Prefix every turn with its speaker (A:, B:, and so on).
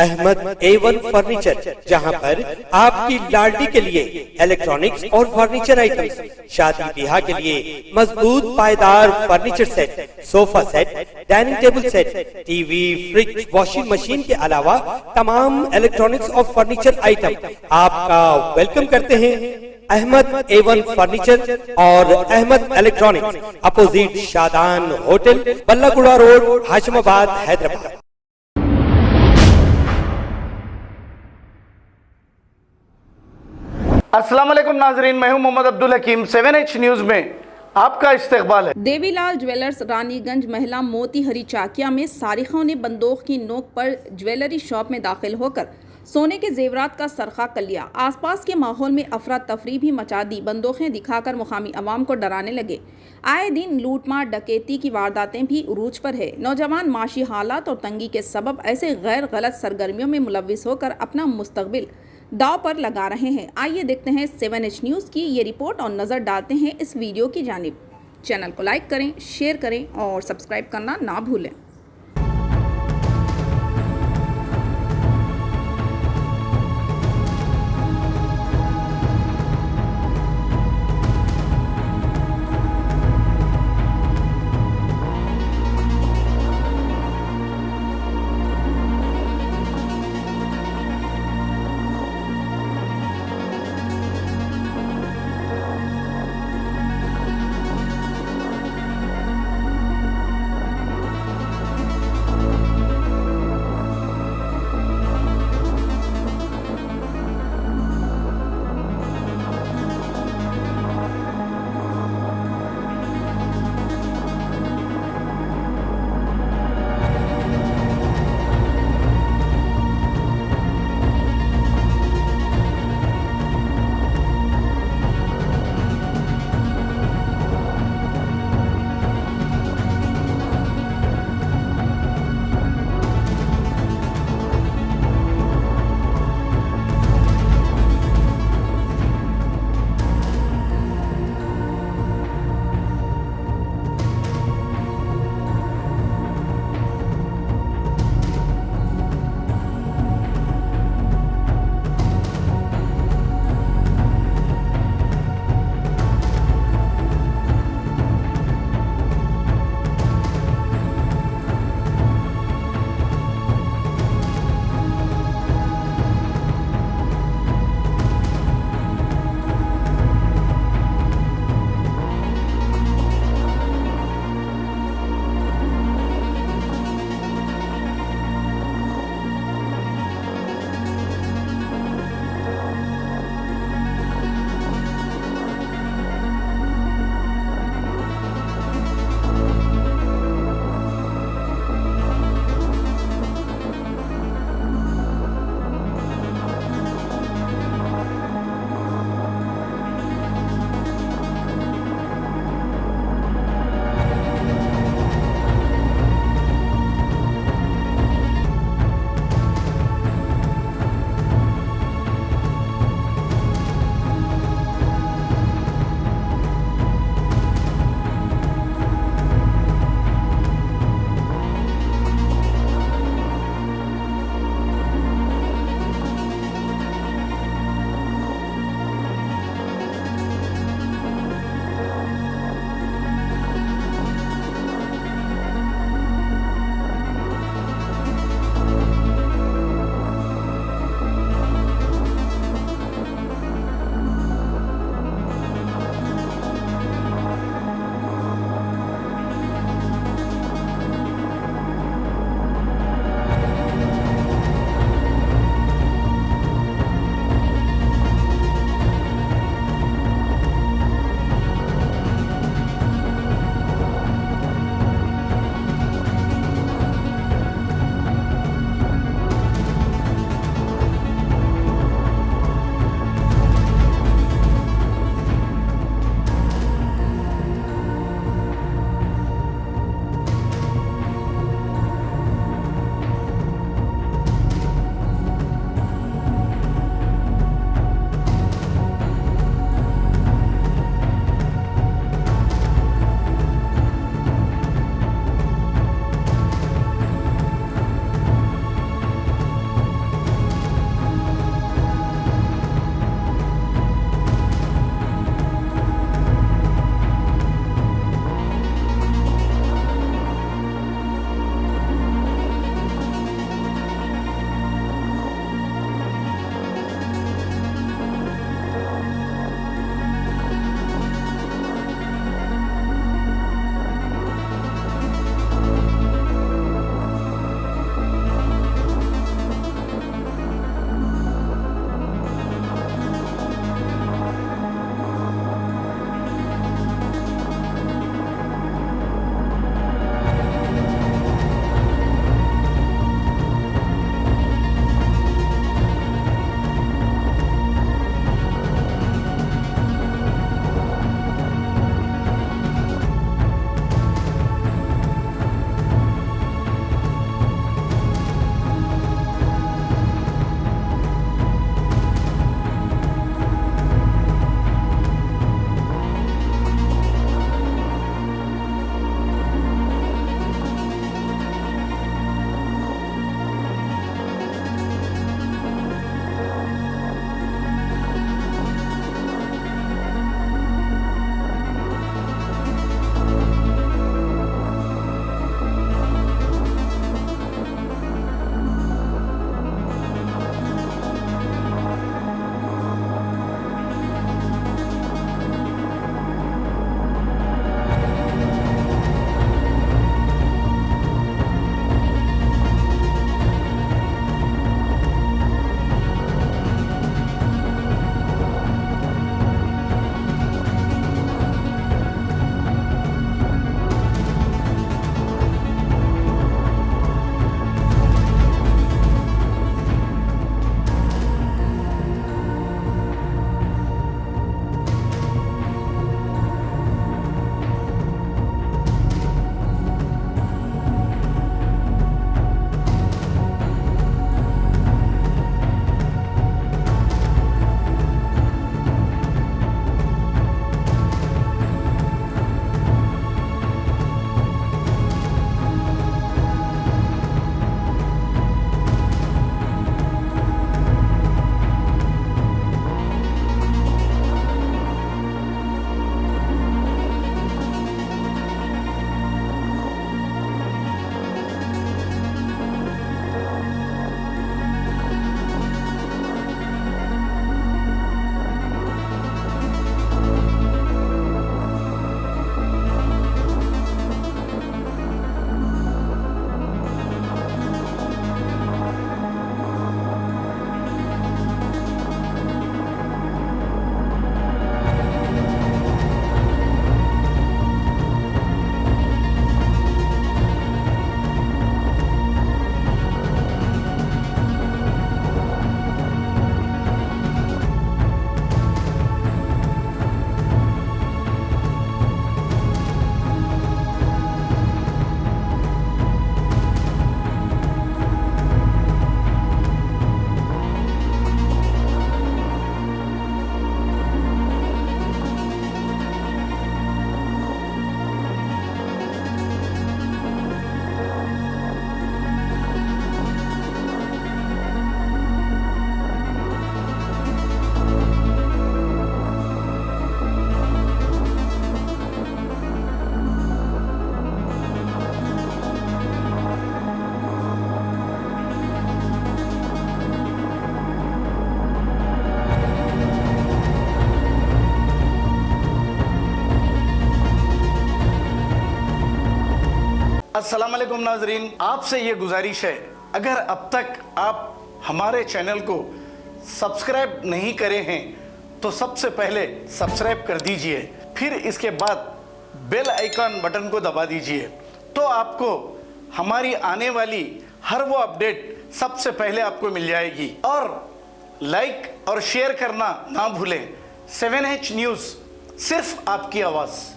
A: Ahmad A1 furniture, जहां पर आपकी लाडली के लिए इलेक्ट्रॉनिक्स और फर्नीचर आइटम्स, शादी ब्याह के लिए मजबूत पायदार furniture set, sofa set, dining table set, TV, fridge, washing machine के अलावा तमाम इलेक्ट्रॉनिक्स और फर्नीचर आइटम आपका वेलकम करते हैं। अहमद A1 फर्नीचर और Ahmed electronics, opposite Shadan Hotel, Ballaguda Road, Hashimabad, Hyderabad.
B: अस्सलाम वालेकुम नाजरीन, मैं हूं मोहम्मद अब्दुल हकीम। 7H न्यूज़ में आपका इस्तकबाल है।
C: देवीलाल ज्वेलर्स रानीगंज महिला मोती हरी चाकिया में सारिखों ने बंदूक की नोक पर ज्वेलरी शॉप में दाखिल होकर सोने के जेवरात का सरखा कर लिया। आसपास के माहौल में अफरा तफरी भी मचा दी। बंदूकें दिखाकर मुकामी अवाम को डराने लगे। आए दिन लूटमार डकैती की वारदातें भी उरूज पर है। नौजवान माशी हालात और तंगी के सबब ऐसे गैर गलत सरगर्मियों में मुलविस होकर अपना मुस्तकबिल दाव पर लगा रहे हैं। आइए देखते हैं 7H न्यूज़ की ये रिपोर्ट और नज़र डालते हैं इस वीडियो की जानिब। चैनल को लाइक करें, शेयर करें और सब्सक्राइब करना ना भूलें।
B: अस्सलाम वालेकुम नाजरीन, आपसे ये गुजारिश है, अगर अब तक आप हमारे चैनल को सब्सक्राइब नहीं करे हैं तो सबसे पहले सब्सक्राइब कर दीजिए, फिर इसके बाद बेल आइकन बटन को दबा दीजिए, तो आपको हमारी आने वाली हर वो अपडेट सबसे पहले आपको मिल जाएगी। और लाइक और शेयर करना ना भूलें। 7H न्यूज़, सिर्फ आपकी आवाज़।